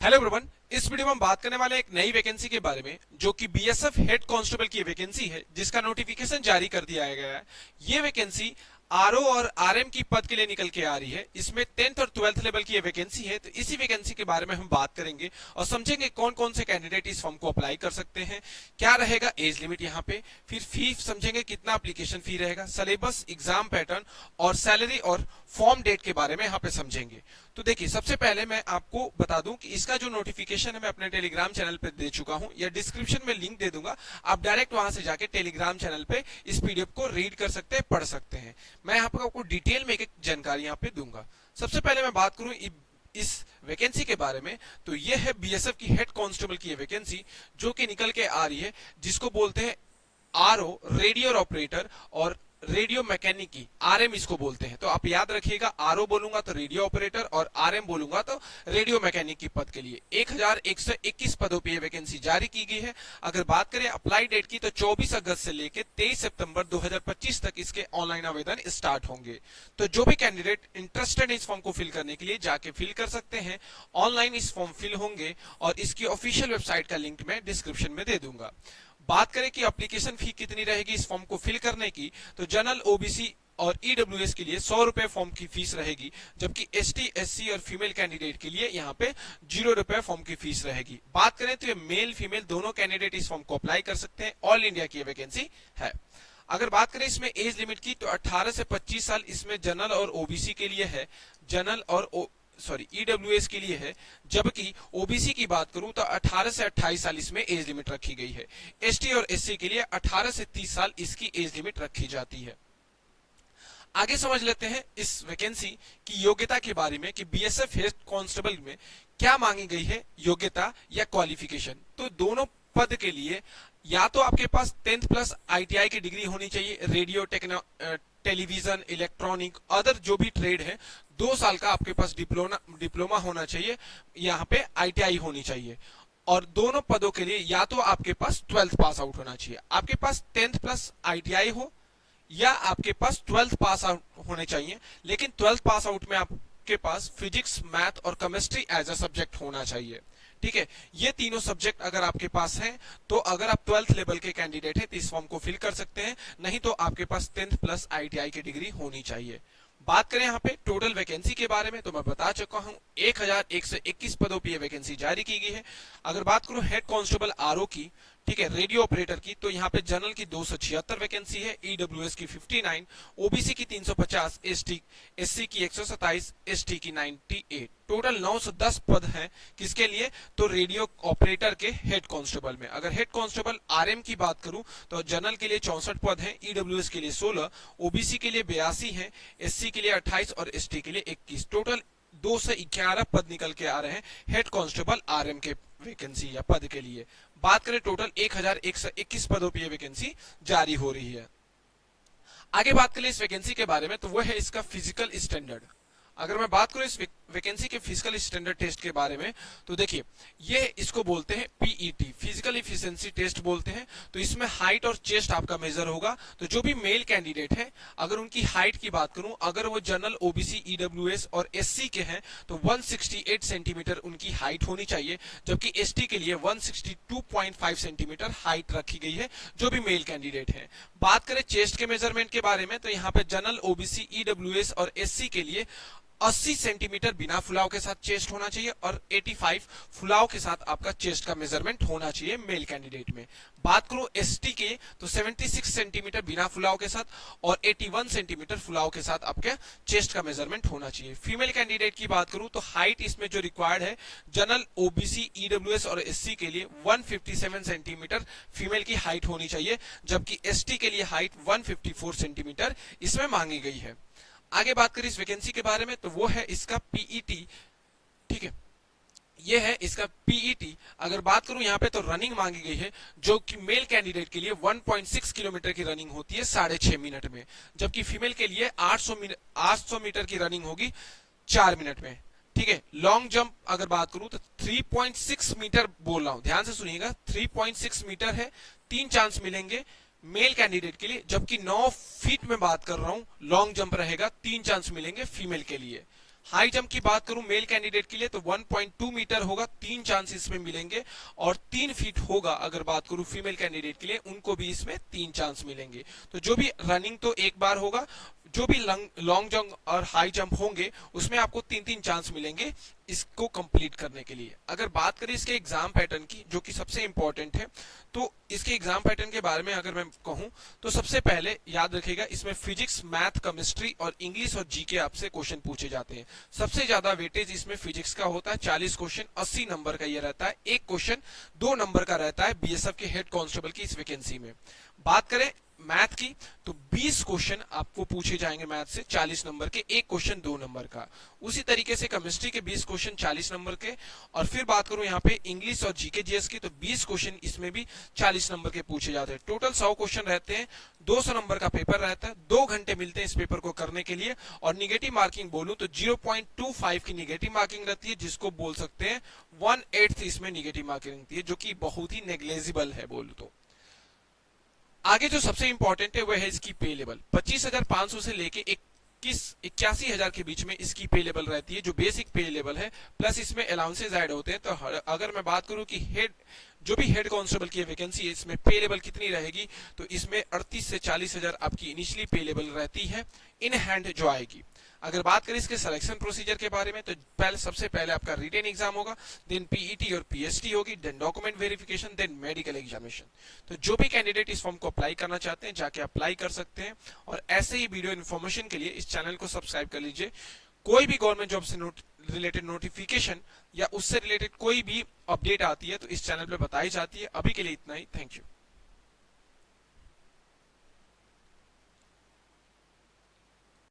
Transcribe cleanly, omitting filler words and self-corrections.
Hello everyone. इस video में हम बात करने वाले हैं एक नई वैकेंसी के बारे में जो कि बीएसएफ हेड कांस्टेबल की वैकेंसी है, जिसका नोटिफिकेशन जारी कर दिया गया है। ये वैकेंसी आरओ और आरएम की पद के लिए निकल के आ रही है। इसमें 10th और 12th लेवल की ये वैकेंसी है, तो इसी वैकेंसी के बारे में हम बात करेंगे और समझेंगे कौन कौन से कैंडिडेट इस फॉर्म को अप्लाई कर सकते हैं, क्या रहेगा एज लिमिट यहाँ पे, फिर फी समझेंगे कितना एप्लीकेशन फी रहेगा, सिलेबस, एग्जाम पैटर्न और सैलरी और फॉर्म डेट के बारे में यहाँ पे समझेंगे। तो देखिए, सबसे पहले मैं आपको बता दूं कि इसका जो नोटिफिकेशन है मैं अपने टेलीग्राम चैनल पे दे चुका हूं, या डिस्क्रिप्शन में लिंक दे दूंगा। आप डायरेक्ट वहां से जाके टेलीग्राम चैनल पे इस पीडीएफ को रीड कर सकते हैं, पढ़ सकते हैं। मैं यहाँ पे आपको डिटेल में एक एक जानकारी यहाँ पे दूंगा। सबसे पहले मैं बात करूं इस वैकेंसी के बारे में, तो ये है बीएसएफ की हेड कांस्टेबल की वैकेंसी जो कि निकल के आ रही है, जिसको बोलते हैं आरओ, रेडियो ऑपरेटर, और रेडियो मैकेनिकी, आरएम इसको बोलते हैं। तो आप याद रखिएगा, आरओ बोलूंगा तो रेडियो ऑपरेटर और आरएम बोलूंगा तो रेडियो मैकेनिक की पद के लिए 1121 पदों पर यह वैकेंसी जारी की गई है। अगर बात करें अप्लाई डेट की, तो 24 अगस्त से लेकर 23 सितंबर 2025 तक इसके ऑनलाइन आवेदन स्टार्ट होंगे। तो जो भी कैंडिडेट इंटरेस्टेड इस फॉर्म को फिल करने के लिए जाके फिल कर सकते हैं। ऑनलाइन इस फॉर्म फिल होंगे और इसकी ऑफिशियल वेबसाइट का लिंक मैं डिस्क्रिप्शन में दे दूंगा। बात करें कि एप्लीकेशन फी कितनी रहेगी इस फॉर्म को फिल करने की, तो जनरल, ओबीसी और ईडब्ल्यूएस के लिए 100 रुपए फॉर्म की फीस रहेगी, जबकि एसटी, एससी और फीमेल कैंडिडेट के लिए यहाँ पे 0 रुपए फॉर्म की फीस रहेगी। बात करें तो ये मेल फीमेल दोनों कैंडिडेट इस फॉर्म को अप्लाई कर सकते हैं। ऑल इंडिया की वैकेंसी है। अगर बात करें इसमें एज लिमिट की, तो 18 से 25 साल इसमें जनरल और ओबीसी के लिए है, जनरल और ईडब्ल्यूएस के लिए है। जबकि ओबीसी की बात करूं तो 18 से 28 साल इसमें एज लिमिट रखी गई है। एसटी और एससी के लिए 18 से 30 साल इसकी एज लिमिट रखी जाती है। आगे समझ लेते हैं इस वैकेंसी की योग्यता के बारे में कि बीएसएफ हेड कांस्टेबल में क्या मांगी गई है, योग्यता या क्वालिफिकेशन। तो दोनों पद के लिए या तो आपके पास 10th प्लस आईटीआई की डिग्री होनी चाहिए, रेडियो, टेलीविजन, इलेक्ट्रॉनिक, अदर जो भी ट्रेड है, 2 साल का आपके पास डिप्लोमा होना चाहिए, यहाँ पे आईटीआई होनी चाहिए। और दोनों पदों के लिए या तो आपके पास 12th पास आउट होना चाहिए, आपके पास 10th प्लस आईटीआई हो, या आपके पास 12th पास आउट होने चाहिए। लेकिन 12th पास आउट में आपके पास फिजिक्स, मैथ और केमिस्ट्री एज अ सब्जेक्ट होना चाहिए। ठीक है, ये तीनों सब्जेक्ट अगर आपके पास हैं, तो अगर आप 12th लेवल के कैंडिडेट हैं तो इस फॉर्म को फिल कर सकते हैं, नहीं तो आपके पास 10th प्लस आईटीआई की डिग्री होनी चाहिए। बात करें यहाँ पे टोटल वैकेंसी के बारे में, तो मैं बता चुका हूं 1121 पदों पर यह वैकेंसी जारी की गई है। अगर बात करूं हेड कांस्टेबल आरओ की, ठीक है, रेडियो ऑपरेटर की, तो यहाँ पे जनरल की 276 वैकेंसी है, ईडब्ल्यूएस की 59, ओबीसी की 350, एससी की 127, एसटी की 98। टोटल 910 पद हैं। किसके लिए? तो रेडियो ऑपरेटर के हेड कांस्टेबल में। अगर हेड कांस्टेबल आरएम की बात करूं तो जनरल के लिए 64 पद हैं, ईडब्ल्यूएस के लिए 16, ओबीसी के लिए 82 हैं, एससी के लिए 28 और एसटी के लिए 21। टोटल 2 से 11 पद निकल के आ रहे हैं हेड कांस्टेबल आरएम के वैकेंसी या पद के लिए। बात करें टोटल 1121 पदों पर यह वैकेंसी जारी हो रही है। आगे बात करें इस वैकेंसी के बारे में, तो वह है इसका फिजिकल स्टैंडर्ड। अगर मैं बात करूं इस वैकेंसी के फिजिकल स्टैंडर्ड टेस्ट के बारे में, तो देखिए, ये इसको बोलते हैं पीईटी, फिजिकल इफिशिएंसी टेस्ट बोलते हैं। तो इसमें हाइट और चेस्ट आपका मेजर होगा। तो जो भी मेल कैंडिडेट है, अगर उनकी हाइट की बात करूं, अगर वो जनरल, ओबीसी, ईडब्ल्यूएस और एससी के हैं, तो 168 सेंटीमीटर उनकी हाइट होनी चाहिए, जबकि एसटी के लिए 162.5 सेंटीमीटर हाइट रखी गई है, जो भी मेल कैंडिडेट है। बात करें चेस्ट के मेजरमेंट के बारे में, तो यहाँ पे जनरल, ओबीसी, ईडब्ल्यूएस और एससी के लिए 80 सेंटीमीटर बिना फुलाव के साथ चेस्ट होना चाहिए और 85 फुलाव के साथ आपका चेस्ट का मेजरमेंट होना चाहिए मेल कैंडिडेट में। बात करो एसटी के, तो 76 सेंटीमीटर बिना फुलाव के साथ और 81 सेंटीमीटर फुलाव के साथ आपके चेस्ट का मेजरमेंट होना चाहिए। फीमेल कैंडिडेट की बात करूं तो हाइट इसमें जो रिक्वायर्ड है, जनरल, ओबीसी, ईडब्ल्यूएस और एससी के लिए 157 सेंटीमीटर फीमेल की हाइट होनी चाहिए, जबकि एसटी के लिए हाइट 154 सेंटीमीटर इसमें मांगी गई है। आगे बात करें इस वैकेंसी के बारे में, तो वो है इसका पीईटी। ठीक है, ये है इसका पीईटी। अगर बात करूं यहाँ पे, तो रनिंग मांगी गई है, जो कि मेल कैंडिडेट के लिए 1.6 किलोमीटर की रनिंग होती है 6.5 मिनट में, जबकि फीमेल के लिए 800 मीटर की रनिंग होगी 4 मिनट में। ठीक है, लॉन्ग जंप अगर बात करूं तो 3.6 मीटर बोल रहा हूं, ध्यान से सुनिएगा, 3.6 मीटर है, 3 चांस मिलेंगे मेल कैंडिडेट के लिए, जबकि 9 फीट में बात कर रहा हूं, लॉन्ग जंप रहेगा, 3 चांस मिलेंगे फीमेल के लिए। हाई जंप की बात करूं मेल कैंडिडेट के लिए तो 1.2 मीटर होगा, 3 चांस इसमें मिलेंगे। और 3 फीट होगा अगर बात करूं फीमेल कैंडिडेट के लिए, उनको भी इसमें 3 चांस मिलेंगे। तो जो भी रनिंग तो एक बार होगा, जो भी लॉन्ग जंप और हाई जंप होंगे उसमें आपको 3-3 चांस मिलेंगे इसको कंप्लीट करने के लिए। अगर बात करें इसके एग्जाम पैटर्न की, जो कि सबसे इंपॉर्टेंट है, तो इसके एग्जाम पैटर्न के बारे में अगर मैं कहूं तो सबसे पहले याद रखिएगा इसमें फिजिक्स, मैथ, केमिस्ट्री और इंग्लिश और जीके आपसे क्वेश्चन पूछे जाते हैं। सबसे ज्यादा वेटेज इसमें फिजिक्स का होता है, 40 क्वेश्चन 80 नंबर का ये रहता है। एक क्वेश्चन 2 नंबर का रहता है बीएसएफ के हेड कांस्टेबल की इस वैकेंसी में। बात करें मैथ की तो 20 क्वेश्चन आपको पूछे जाएंगे मैथ से, 40 नंबर के, एक क्वेश्चन 2 नंबर का। उसी तरीके से केमिस्ट्री के 20 क्वेश्चन 40 नंबर के। और फिर बात करूं यहाँ पे इंग्लिश और जीके जीएस की तो 20 क्वेश्चन इसमें भी 40 नंबर के पूछे जाते हैं। टोटल 100 क्वेश्चन रहते हैं, 200 नंबर का पेपर रहता है, 2 घंटे मिलते हैं इस पेपर को करने के लिए। और निगेटिव मार्किंग बोलूं तो 0.25 की निगेटिव मार्किंग रहती है, जिसको बोल सकते हैं 1/8 इसमें निगेटिव मार्किंग रहती है, जो कि बहुत ही नेग्लेजिबल है बोलूं तो। आगे जो सबसे इंपॉर्टेंट है वह है इसकी पे लेवल। 25,500 से लेके 81,000 के बीच में इसकी पे लेवल रहती है, जो बेसिक पे लेवल है। प्लस इसमें अलाउंसेज ऐड होते हैं। तो अगर मैं बात करूं कि जो भी हेड कांस्टेबल की वैकेंसी है इसमें पे लेवल कितनी रहेगी, तो इसमें 38 से 40,000 आपकी इनिशियली पे लेवल रहती है इन हैंड जो आएगी। अगर बात करें इसके सिलेक्शन प्रोसीजर के बारे में तो सबसे पहले आपका रिटेन एग्जाम होगा, देन पीईटी और पीएसटी होगी, then document verification, then medical examination. तो जो भी कैंडिडेट इस फॉर्म को अप्लाई करना चाहते हैं जाके अप्लाई कर सकते हैं। और ऐसे ही वीडियो इन्फॉर्मेशन के लिए इस चैनल को सब्सक्राइब कर लीजिए। कोई भी गवर्नमेंट जॉब से रिलेटेड नोटिफिकेशन या उससे रिलेटेड कोई भी अपडेट आती है तो इस चैनल पे बताई जाती है। अभी के लिए इतना ही, थैंक यू।